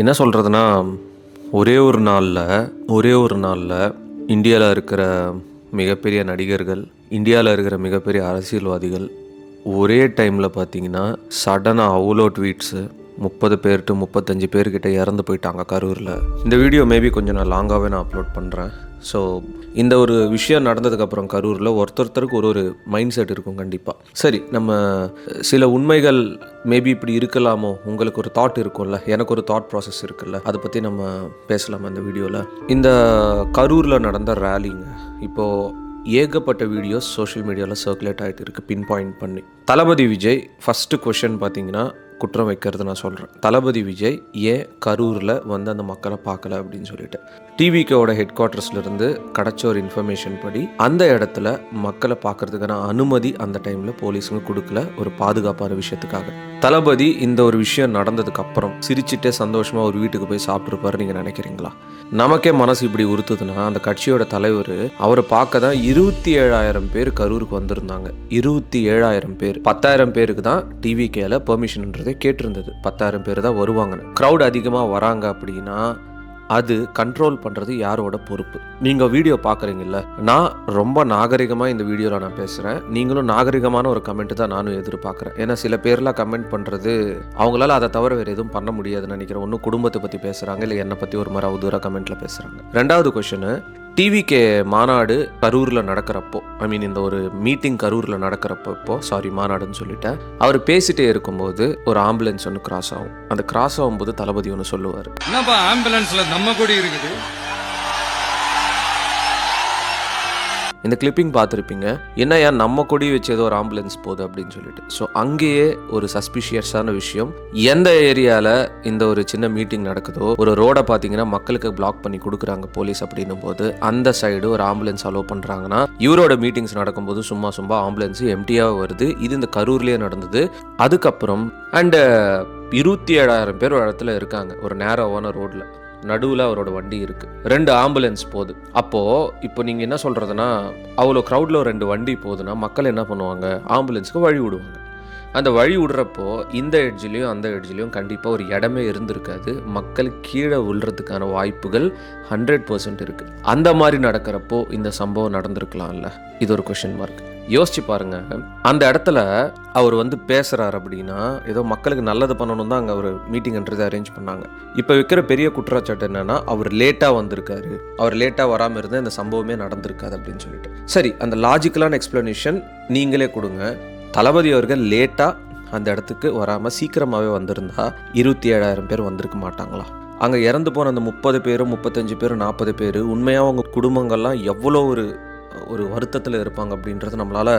என்ன சொல்கிறதுனா, ஒரே ஒரு நாளில் இந்தியாவில் இருக்கிற மிகப்பெரிய நடிகர்கள், இந்தியாவில் இருக்கிற மிகப்பெரிய அரசியல்வாதிகள் ஒரே டைமில் பார்த்தீங்கன்னா சடனாக அவ்வளோ ட்வீட்ஸு 30 பேர் டு 35 பேர்கிட்ட இறந்து போயிட்டாங்க கரூரில். இந்த வீடியோ மேபி கொஞ்சம் நான் லாங்காகவே நான் அப்லோட் பண்ணுறேன். ஸோ இந்த ஒரு விஷயம் நடந்ததுக்கப்புறம் கரூரில் ஒருத்தருக்கு ஒரு மைண்ட் செட் இருக்கும் கண்டிப்பாக. சரி, நம்ம சில உண்மைகள் மேபி இப்படி இருக்கலாமோ, உங்களுக்கு ஒரு தாட் இருக்கும்ல, எனக்கு ஒரு தாட் ப்ராசஸ் இருக்குல்ல, அதை பற்றி நம்ம பேசலாமா இந்த வீடியோவில். இந்த கரூரில் நடந்த ரேலிங்க இப்போது ஏகப்பட்ட வீடியோஸ் சோஷியல் மீடியாவில் சர்க்குலேட் ஆகிட்டு இருக்குது பின் பாயிண்ட் பண்ணி. தளபதி விஜய் ஃபஸ்ட்டு கொஷின் பார்த்தீங்கன்னா குற்றம் வைக்கிறது நான் சொல்கிறேன். தளபதி விஜய் ஏன் கரூரில் வந்து அந்த மக்களை பார்க்கல அப்படின்னு சொல்லிட்டு டிவிகேவோட ஹெட் குவார்ட்டர்ஸ்லேருந்து கிடச்ச ஒரு இன்ஃபர்மேஷன் படி அந்த இடத்துல மக்களை பார்க்கறதுக்கான அனுமதி அந்த டைமில் போலீஸுங்க கொடுக்கல, ஒரு பாதுகாப்பான விஷயத்துக்காக. தளபதி இந்த ஒரு விஷயம் நடந்ததுக்கு அப்புறம் சிரிச்சுட்டே சந்தோஷமாக ஒரு வீட்டுக்கு போய் சாப்பிட்ருப்பாரு நீங்கள் நினைக்கிறீங்களா? நமக்கே மனசு இப்படி உறுத்துதுன்னா, அந்த கட்சியோட தலைவர் அவரை பார்க்க தான் 27,000 பேர் கரூருக்கு வந்திருந்தாங்க. 27,000 பேர். 10,000 பேருக்கு தான் டிவிகேல பெர்மிஷன்ன்றதை கேட்டிருந்தது. 10,000 பேர் தான் வருவாங்கன்னு. க்ரௌட் அதிகமாக வராங்க அப்படின்னா அது கண்ட்ரோல் பண்ணுறது யாரோட பொறுப்பு? நீங்கள் வீடியோ பார்க்குறீங்கல்ல, நான் ரொம்ப நாகரிகமாக இந்த வீடியோவில் நான் பேசுகிறேன். நீங்களும் நாகரிகமான ஒரு கமெண்ட் தான் நானும் எதிர்பார்க்குறேன். ஏன்னா சில பேர்லாம் கமெண்ட் பண்ணுறது அவங்களால அதை தவிர வேறு எதுவும் பண்ண முடியாதுன்னு நினைக்கிறேன். ஒன்றும் குடும்பத்தை பற்றி பேசுகிறாங்க, இல்லை என்னை பற்றி ஒரு மாதிரி அவதூறாக கமெண்ட்டில் பேசுகிறாங்க. ரெண்டாவது கொஷனு, டிவிகே மாநாடு கரூரில் நடக்கிறப்போ, இந்த ஒரு மீட்டிங் கரூரில் நடக்கிறப்போ மாநாடுன்னு சொல்லிட்டேன், அவர் பேசிட்டே இருக்கும்போது ஒரு ஆம்புலன்ஸ் ஒன்று கிராஸ் ஆகும். அந்த கிராஸ் ஆகும்போது தளபதி ஒன்று சொல்லுவார், என்னப்பா ஆம்புலன்ஸ்ல நம்ம கூட இருக்குது. இந்த கிளிப்பிங் பார்த்துருப்பீங்க, என்னையா நம்ம கொடி வச்சு ஏதோ ஒரு ஆம்புலன்ஸ் போகுது அப்படின்னு சொல்லிட்டு. ஸோ அங்கேயே ஒரு சஸ்பிஷியஸான விஷயம். எந்த ஏரியாவில் இந்த ஒரு சின்ன மீட்டிங் நடக்குதோ, ஒரு ரோடை பார்த்தீங்கன்னா மக்களுக்கு பிளாக் பண்ணி கொடுக்குறாங்க போலீஸ் அப்படின்னும் போது, அந்த சைடு ஒரு ஆம்புலன்ஸ் அலோவ் பண்ணுறாங்கன்னா, இவரோட மீட்டிங்ஸ் நடக்கும்போது சும்மா ஆம்புலன்ஸ் எம்டியாக வருது. இது இந்த கரூர்லேயே நடந்தது. அதுக்கப்புறம் அண்டு 27,000 பேர் ஒரு இடத்துல இருக்காங்க, ஒரு நேரோவான ரோடில். நடுவில் அவரோட வண்டி இருக்குது, 2 ஆம்புலன்ஸ் போகுது. இப்போ நீங்கள் என்ன சொல்கிறதுனா, அவ்வளோ க்ரௌடில் 2 வண்டி போகுதுன்னா மக்கள் என்ன பண்ணுவாங்க? ஆம்புலன்ஸுக்கு வழி விடுவாங்க. அந்த வழி விடுறப்போ இந்த எட்ஜ்லேயும் அந்த எட்ஜ்லேயும் கண்டிப்பாக ஒரு இடமே இருந்திருக்காது. மக்கள் கீழே விழுறதுக்கான வாய்ப்புகள் 100% இருக்குது. அந்த மாதிரி நடக்கிறப்போ இந்த சம்பவம் நடந்திருக்கலாம்ல? இது ஒரு கொஷின் மார்க். யோசிச்சு பாருங்க, அந்த இடத்துல அவர் வந்து பேசுறாரு அப்படின்னா ஏதோ மக்களுக்கு நல்லது பண்ணணும் தான் அங்கே ஒரு மீட்டிங்ன்றது அரேஞ்ச் பண்ணாங்க. இப்போ வைக்கிற பெரிய குற்றச்சாட்டு என்னன்னா, அவர் லேட்டாக வந்திருக்காரு, அவர் லேட்டாக வராமல் இருந்தால் இந்த சம்பவமே நடந்திருக்காது அப்படின்னு சொல்லிட்டு. சரி, அந்த லாஜிக்கலான எக்ஸ்பிளனேஷன் நீங்களே கொடுங்க. தளபதி அவர்கள் லேட்டாக அந்த இடத்துக்கு வராமல் சீக்கிரமாகவே வந்திருந்தா 27,000 பேர் வந்திருக்க மாட்டாங்களா? அங்கே இறந்து போன அந்த 30 பேர் 35 பேர் 40 பேர் உண்மையாக அவங்க குடும்பங்கள்லாம் எவ்வளோ ஒரு வருத்தத்தில் இருப்பாங்க அப்படின்றது நம்மளால்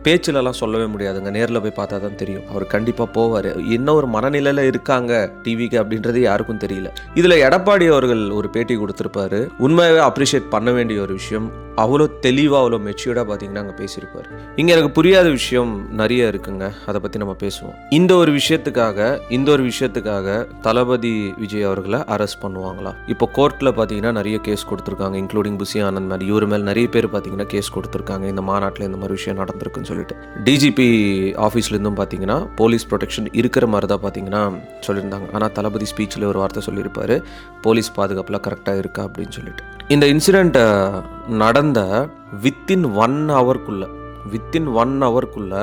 பேச்சிலலாம் சொல்லவே முடியாதுங்க. நேரில் போய் பார்த்தா தான் தெரியும். அவர் கண்டிப்பாக போவார். என்ன ஒரு மனநிலையில் இருக்காங்க டிவிக்கு அப்படின்றது யாருக்கும் தெரியல. இதில் எடப்பாடி அவர்கள் ஒரு பேட்டி கொடுத்துருப்பாரு. உண்மையாகவே அப்ரிஷியேட் பண்ண வேண்டிய ஒரு விஷயம். அவ்வளோ தெளிவாக அவ்வளோ மெச்சூர்டாக பார்த்தீங்கன்னா அங்கே பேசியிருப்பார். இங்கே எனக்கு புரியாத விஷயம் நிறைய இருக்குங்க, அதை பற்றி நம்ம பேசுவோம். இந்த ஒரு விஷயத்துக்காக தளபதி விஜய் அவர்களை அரெஸ்ட் பண்ணுவாங்களா? இப்போ கோர்ட்டில் பார்த்தீங்கன்னா நிறைய கேஸ் கொடுத்துருக்காங்க, இன்க்ளூடிங் புசி ஆனந்த் மாதிரி. இவர் மேல் நிறைய பேர் பார்த்தீங்கன்னா கேஸ் கொடுத்துருக்காங்க. இந்த மாநாட்டில் இந்த மாதிரி விஷயம் நடந்திருக்குன்னு சொல்லிட்டு டிஜிபி ஆஃபீஸ்லேருந்தும் பார்த்தீங்கன்னா போலீஸ் ப்ரொடெக்ஷன் இருக்கிற மாதிரி தான் பார்த்தீங்கன்னா சொல்லியிருந்தாங்க. ஆனால் தளபதி ஸ்பீச்சில் ஒரு வார்த்தை சொல்லியிருப்பார், போலீஸ் பாதுகாப்புலாம் கரெக்டாக இருக்கா அப்படின்னு சொல்லிட்டு. இந்த இன்சிடெண்ட் நடந்த வித்தின் 1 ஹவருக்குள்ள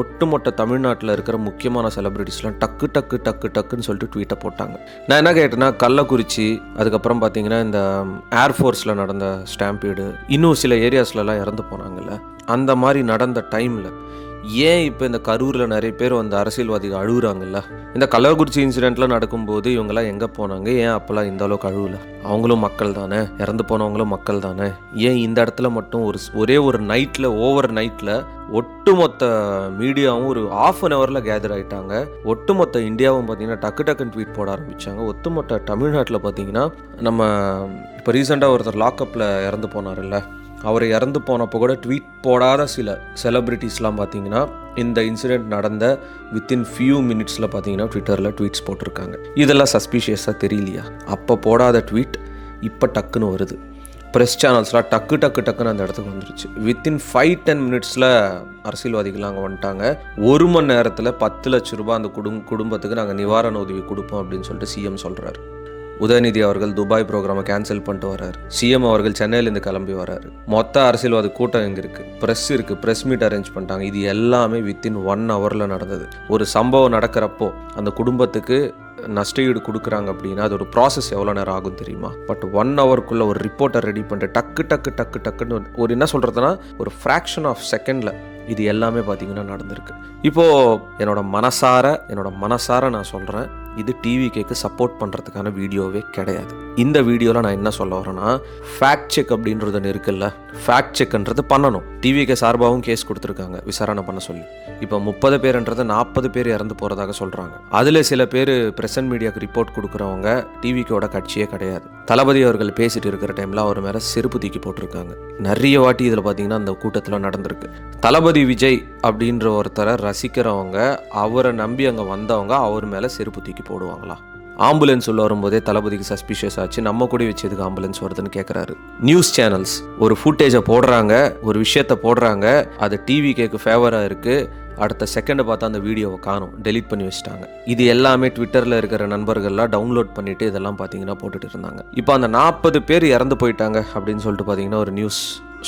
ஒட்டுமொத்த தமிழ்நாட்டில் இருக்கிற முக்கியமான செலிபிரிட்டிஸ்லாம் டக்குன்னு சொல்லிட்டு ட்வீட்டை போட்டாங்க. நான் என்ன கேட்டேன்னா, கள்ளக்குறிச்சி, அதுக்கப்புறம் பார்த்தீங்கன்னா இந்த ஏர்ஃபோர்ஸில் நடந்த ஸ்டாம்பீடு, இன்னும் சில ஏரியாஸ்லலாம் இறந்து போனாங்கல்ல, அந்த மாதிரி நடந்த டைமில் ஏன் இப்போ இந்த கரூரில் நிறைய பேர் வந்து அரசியல்வாதிகள் அழுகுறாங்கல்ல? இந்த கள்ளக்குறிச்சி இன்சிடெண்ட்லாம் நடக்கும்போது இவங்கெல்லாம் எங்கே போனாங்க? ஏன் அப்போல்லாம் இந்த அளவுக்கு அழுவல? அவங்களும் மக்கள் தானே, இறந்து போனவங்களும் மக்கள் தானே. ஏன் இந்த இடத்துல மட்டும் ஒரே ஒரு நைட்டில், ஓவர் நைட்டில் ஒட்டுமொத்த மீடியாவும் ஒரு 1/2 ஹவரில் கேதர் ஆகிட்டாங்க. ஒட்டுமொத்த இந்தியாவும் பார்த்தீங்கன்னா டக்குன்னு ட்வீட் போட ஆரம்பித்தாங்க. ஒட்டுமொத்த தமிழ்நாட்டில் பார்த்தீங்கன்னா நம்ம இப்போ ரீசெண்டாக ஒருத்தர் லாக்அப்பில் இறந்து போனார்ல, அவர் இறந்து போனப்போ கூட ட்வீட் போடாத சில செலிப்ரிட்டிஸ்லாம் பார்த்தீங்கன்னா இந்த இன்சிடெண்ட் நடந்த வித்தின் ஃபியூ மினிட்ஸில் பார்த்தீங்கன்னா ட்விட்டரில் ட்வீட்ஸ் போட்டிருக்காங்க. இதெல்லாம் சஸ்பீஷியஸாக தெரியலையா? அப்போ போடாத ட்வீட் இப்போ டக்குன்னு வருது. ப்ரெஸ் சேனல்ஸ்லாம் டக்குன்னு அந்த இடத்துக்கு வந்துருச்சு. வித்தின் 5-10 மினிட்ஸில் அரசியல்வாதிகள் அங்கே வந்துட்டாங்க. 1 மணி நேரத்தில் 10 லட்ச ரூபாய் அந்த குடும்பத்துக்கு நாங்கள் நிவாரண உதவி கொடுப்போம் அப்படின்னு சொல்லிட்டு சிஎம் சொல்கிறாரு. உதயநிதி அவர்கள் துபாய் ப்ரோக்ராமை கேன்சல் பண்ணிட்டு வர்றாரு. சிஎம் அவர்கள் சென்னையிலேருந்து கிளம்பி வர்றாரு. மொத்த அரசியல்வாதி கூட்டம் எங்கே இருக்குது, ப்ரெஸ் இருக்குது, ப்ரெஸ் மீட் அரேஞ்ச் பண்ணிட்டாங்க. இது எல்லாமே வித்தின் 1 ஹவரில் நடந்தது. ஒரு சம்பவம் நடக்கிறப்போ அந்த குடும்பத்துக்கு நஷ்டஈடு கொடுக்குறாங்க அப்படின்னா அது ஒரு ப்ராசஸ் எவ்வளோ நேரம் ஆகும் தெரியுமா? பட் 1 ஹவருக்குள்ளே ஒரு ரிப்போர்ட்டை ரெடி பண்ணிட்டு டக்குன்னு ஒரு என்ன சொல்கிறதுனா ஒரு ஃப்ராக்ஷன் ஆஃப் செகண்டில் இது எல்லாமே பார்த்தீங்கன்னா நடந்திருக்கு. இப்போது என்னோட மனசார நான் சொல்கிறேன், இது டிவிகேக்கு சப்போர்ட் பண்ணுறதுக்கான வீடியோவே கிடையாது. இந்த வீடியோவில் நான் என்ன சொல்ல வரேன்னா, ஃபேக்ட் செக் அப்படின்றது இருக்குல்ல, ஃபேக்ட் செக்ன்றது பண்ணணும். டிவிகே சார்பாகவும் கேஸ் கொடுத்துருக்காங்க விசாரணை பண்ண சொல்லி. இப்போ 30 பேர்ன்றது 40 பேர் இறந்து போகிறதாக சொல்கிறாங்க. அதில் சில பேர் பிரசன்ட் மீடியாவுக்கு ரிப்போர்ட் கொடுக்குறவங்க டிவிகேவோட கட்சியே கிடையாது. தளபதி அவர்கள் பேசிட்டு இருக்கிற டைமில் அவர் மேலே செருப்பு தூக்கி போட்டிருக்காங்க. நிறைய வாட்டி இதில் பார்த்தீங்கன்னா அந்த கூட்டத்தில் நடந்திருக்கு. தளபதி விஜய் அப்படின்ற ஒருத்தரை ரசிக்கிறவங்க, அவரை நம்பி அங்கே வந்தவங்க அவர் மேலே செருப்பு தூக்கி போடுவாங்களா? ஆம்புலன்ஸ் உள்ள வரும்போதே தளபதிக்கு சஸ்பிஷியஸ் ஆச்சு, நம்ம கூட வச்சதுக்கு ஆம்புலன்ஸ் வருதுன்னு கேட்குறாரு. நியூஸ் சேனல்ஸ் ஒரு ஃபுட்டேஜை போடுறாங்க, ஒரு விஷயத்த போடுறாங்க, அது டிவிகேக்கு ஃபேவராக இருக்குது. அடுத்த செகண்டை பார்த்தா அந்த வீடியோவை காணும், டெலீட் பண்ணி வச்சுட்டாங்க. இது எல்லாமே ட்விட்டரில் இருக்கிற நண்பர்கள்லாம் டவுன்லோட் பண்ணிவிட்டு இதெல்லாம் பார்த்தீங்கன்னா போட்டுட்டு இருந்தாங்க. இப்போ அந்த 40 பேர் இறந்து போயிட்டாங்க அப்படின்னு சொல்லிட்டு பார்த்தீங்கன்னா ஒரு நியூஸ்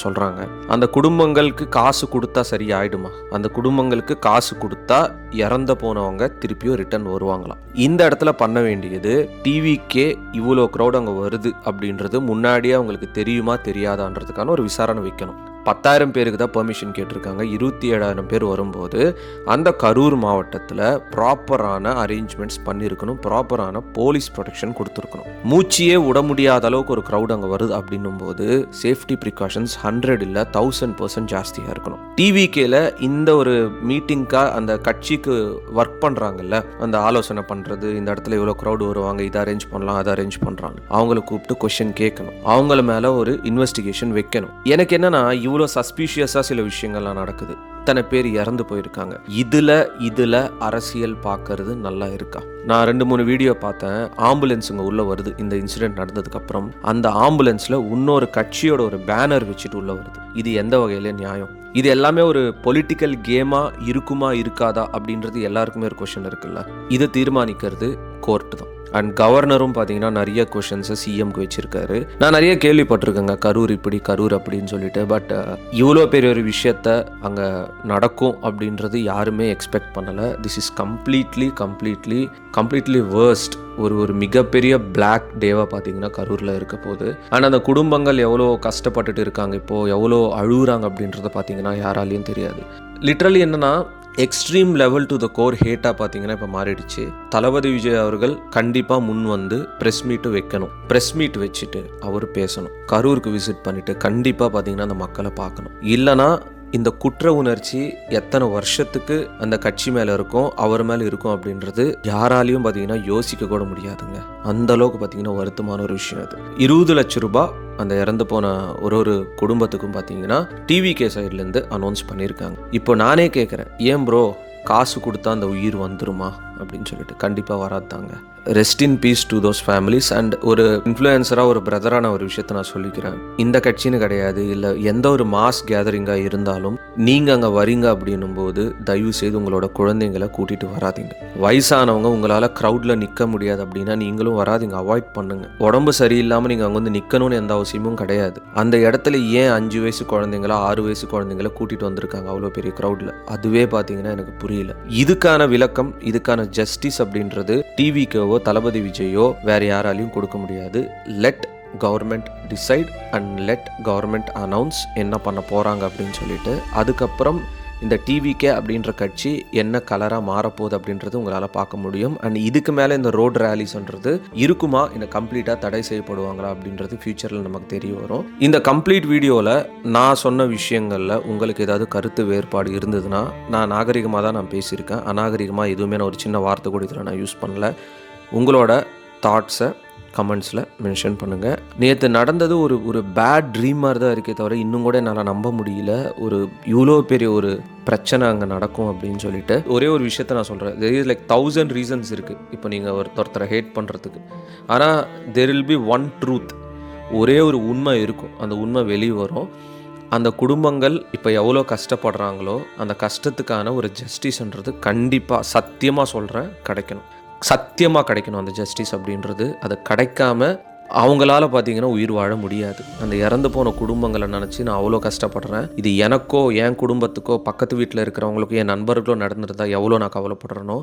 சொல்கிறாங்க. அந்த குடும்பங்களுக்கு காசு கொடுத்தா சரி ஆயிடுமா? அந்த குடும்பங்களுக்கு காசு கொடுத்தா இறந்து போனவங்க திருப்பியும் ரிட்டர்ன் வருவாங்களாம். இந்த இடத்துல பண்ண வேண்டியது, டிவிக்கே இவ்வளோ க்ரௌட் அங்கே வருது அப்படின்றது முன்னாடியே அவங்களுக்கு தெரியுமா தெரியாதான்றதுக்கான ஒரு விசாரணை வைக்கணும். 10,000 பேருக்கு தான் பெர்மிஷன் கேட்டிருக்காங்க. 27,000 பேர் வரும்போது அந்த கரூர் மாவட்டத்தில் ப்ராப்பரான அரேஞ்ச்மெண்ட்ஸ் பண்ணியிருக்கணும், ப்ராப்பரான போலீஸ் ப்ரொடெக்ஷன் கொடுத்துருக்கணும். மூச்சியே விட முடியாத அளவுக்கு ஒரு க்ரௌட் அங்கே வருது அப்படின்னும் போது சேஃப்டி ப்ரிகாஷன்ஸ் 100 இல்லை 1000% ஜாஸ்தியாக இருக்கணும். டிவிகேல இந்த ஒரு மீட்டிங்காக அந்த கட்சிக்கு ஒர்க் பண்ணுறாங்கல்ல, அந்த ஆலோசனை பண்ணுறது, இந்த இடத்துல இவ்வளோ க்ரௌட் வருவாங்க, இதை அரேஞ்ச் பண்ணலாம், அதை அரேஞ்ச் பண்ணுறாங்க, அவங்கள கூப்பிட்டு கொஸ்டின் கேட்கணும், அவங்கள மேலே ஒரு இன்வெஸ்டிகேஷன் வைக்கணும். எனக்கு என்னன்னா, இவ்வளோ சஸ்பீஷியஸாக சில விஷயங்கள்லாம் நடக்குது, இத்தனை பேர் இறந்து போயிருக்காங்க, இதில் அரசியல் பார்க்கறது நல்லா இருக்கா? நான் 2-3 வீடியோ பார்த்தேன். ஆம்புலன்ஸுங்க உள்ளே வருது இந்த இன்சிடென்ட் நடந்ததுக்கப்புறம். அந்த ஆம்புலன்ஸில் இன்னொரு கட்சியோட ஒரு பேனர் வச்சுட்டு உள்ளே வருது. இது எந்த வகையில நியாயம்? இது எல்லாமே ஒரு பொலிட்டிக்கல் கேமாக இருக்குமா இருக்காதா அப்படின்றது எல்லாருக்குமே ஒரு கொஷின் இருக்குல்ல. இதை தீர்மானிக்கிறது கோர்ட்டு தான். அண்ட் கவர்னரும் பார்த்தீங்கன்னா நிறைய கொஷின்ஸை சிஎம்க்கு வச்சுருக்காரு. நான் நிறைய கேள்விப்பட்டிருக்கேங்க, கரூர் இப்படி கரூர் அப்படின்னு சொல்லிட்டு. பட் இவ்வளோ பெரிய ஒரு விஷயத்த அங்கே நடக்கும் அப்படின்றது யாருமே எக்ஸ்பெக்ட் பண்ணலை. This is completely worst. ஒரு மிகப்பெரிய பிளாக் டேவாக பார்த்தீங்கன்னா கரூரில் இருக்க போகுது. ஆனால் அந்த குடும்பங்கள் எவ்வளோ கஷ்டப்பட்டுட்டு இருக்காங்க, இப்போது எவ்வளோ அழுகுறாங்க அப்படின்றத பார்த்தீங்கன்னா யாராலையும் தெரியாது. லிட்ரலி என்னென்னா, extreme level to the core ஹேட்டாக பார்த்தீங்கன்னா இப்போ மாறிடுச்சு. தளபதி விஜய் அவர்கள் கண்டிப்பாக முன் வந்து ப்ரெஸ் மீட்டு வைக்கணும். ப்ரெஸ் மீட் வச்சுட்டு அவர் பேசணும். கரூருக்கு விசிட் பண்ணிவிட்டு கண்டிப்பாக பார்த்தீங்கன்னா அந்த மக்களை பார்க்கணும். இல்லைனா இந்த குற்ற உணர்ச்சி எத்தனை வருஷத்துக்கு அந்த கட்சி மேலே இருக்கும், அவர் மேலே இருக்கும் அப்படின்றது யாராலையும் பார்த்தீங்கன்னா யோசிக்க கூட முடியாதுங்க. அந்த அளவுக்கு பார்த்தீங்கன்னா வருத்தமான ஒரு விஷயம் அது. 20 லட்ச ரூபாய் அந்த இறந்து போன ஒரு குடும்பத்துக்கும் பார்த்தீங்கன்னா டிவிகே சைட்லேருந்து அனௌன்ஸ் பண்ணியிருக்காங்க. இப்போ நானே கேட்குறேன், ஏன் ப்ரோ காசு கொடுத்தா அந்த உயிர் வந்துருமா அப்படின்னு சொல்லிட்டு? கண்டிப்பாக வராதாங்க. Rest in peace to those families. And ஒரு இன்ஃப்ளூயன்சராக, ஒரு பிரதரான ஒரு விஷயத்த நான் சொல்லிக்கிறேன். இந்த கட்சின்னு கிடையாது, இல்லை எந்த ஒரு மாஸ் கேதரிங்காக இருந்தாலும் நீங்கள் அங்கே வரீங்க அப்படின்னும் போது தயவு செய்து உங்களோட குழந்தைங்களை கூட்டிகிட்டு வராதிங்க. வயசானவங்க உங்களால் க்ரௌடில் நிற்க முடியாது அப்படின்னா நீங்களும் வராதிங்க, அவாய்ட் பண்ணுங்க. உடம்பு சரியில்லாமல் நீங்கள் அங்கே வந்து நிற்கணும்னு எந்த அவசியமும் கிடையாது. அந்த இடத்துல ஏன் 5 வயசு குழந்தைங்களா 6 வயசு குழந்தைங்கள கூட்டிகிட்டு வந்திருக்காங்க அவ்வளோ பெரிய க்ரௌடில்? அதுவே பார்த்தீங்கன்னா எனக்கு புரியல. இதுக்கான விளக்கம், இதுக்கான ஜஸ்டிஸ் அப்படின்றது டிவிக்கோ தளபதி விஜயோ வேற யாராலையும் கொடுக்க முடியாது. Let government decide and let government announce என்ன பண்ண போகிறாங்க அப்படின்னு சொல்லிட்டு. அதுக்கப்புறம் இந்த டிவிகே அப்படின்ற கட்சி என்ன கலராக மாறப்போகுது அப்படின்றது உங்களால் பார்க்க முடியும். அண்ட் இதுக்கு மேலே இந்த ரோட் ரேலிஸ்ன்றது இருக்குமா, இந்த கம்ப்ளீட்டாக தடை செய்யப்படுவாங்களா அப்படின்றது ஃபியூச்சரில் நமக்கு தெரிய வரும். இந்த கம்ப்ளீட் வீடியோவில் நான் சொன்ன விஷயங்களில் உங்களுக்கு ஏதாவது கருத்து வேறுபாடு இருந்ததுன்னா, நான் நாகரிகமாக தான் நான் பேசியிருக்கேன், அநாகரிகமாக எதுவுமே நான் ஒரு சின்ன வார்த்தை கூட இதில் நான் யூஸ் பண்ணல. உங்களோட தாட்ஸை கமெண்ட்ஸில் மென்ஷன் பண்ணுங்கள். நேற்று நடந்தது ஒரு பேட் ட்ரீம் மாதிரி தான் இருக்கே தவிர இன்னும் கூட என்னால் நம்ப முடியல. இவ்வளோ பெரிய ஒரு பிரச்சனை அங்கே நடக்கும் அப்படின்னு சொல்லிட்டு. ஒரே ஒரு விஷயத்த நான் சொல்கிறேன், there is like 1000 ரீசன்ஸ் இருக்குது இப்போ நீங்கள் ஒருத்தரை ஹேட் பண்ணுறதுக்கு. ஆனால் there will be one truth. ஒரே ஒரு உண்மை இருக்கும், அந்த உண்மை வெளியே வரும். அந்த குடும்பங்கள் இப்போ எவ்வளோ கஷ்டப்படுறாங்களோ அந்த கஷ்டத்துக்கான ஒரு ஜஸ்டிஸ்ன்றது கண்டிப்பாக சத்தியமாக சொல்கிறேன் கிடைக்கணும், சத்தியமாக கிடைக்கணும் அந்த ஜஸ்டிஸ் அப்படின்றது. அது கிடைக்காம அவங்களால பார்த்தீங்கன்னா உயிர் வாழ முடியாது. அந்த இறந்து போன குடும்பங்களை நினச்சி நான் அவ்வளோ கஷ்டப்படுறேன். இது எனக்கோ என் குடும்பத்துக்கோ பக்கத்து வீட்டில் இருக்கிறவங்களுக்கோ என் நண்பர்களோ நடந்துருந்தா எவ்வளோ நான் கவலைப்படுறேனோ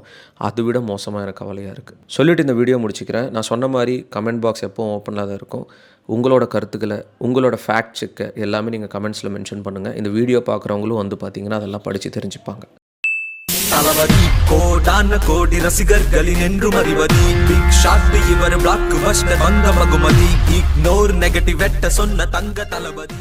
அதை விட மோசமாக எனக்கு கவலையாக இருக்குது. சொல்லிவிட்டு இந்த வீடியோ முடிச்சுக்கிறேன். நான் சொன்ன மாதிரி கமெண்ட் பாக்ஸ் எப்போவும் ஓப்பனில் தான் இருக்கும். உங்களோட கருத்துக்களை, உங்களோட ஃபேக்ட் செக்கை எல்லாமே நீங்கள் கமெண்ட்ஸில் மென்ஷன் பண்ணுங்கள். இந்த வீடியோ பார்க்குறவங்களும் வந்து பார்த்தீங்கன்னா அதெல்லாம் படித்து தெரிஞ்சுப்பாங்க. தளபதி கோடான கோடி ரசிகர்களின் என்றும் அறிவதி பிக் ஷாட் இவர் பிளாக் பஸ்டர் வந்த மகுமதி இக்னோர் நெகட்டிவ் வெட்ட சொன்ன தங்க தளபதி.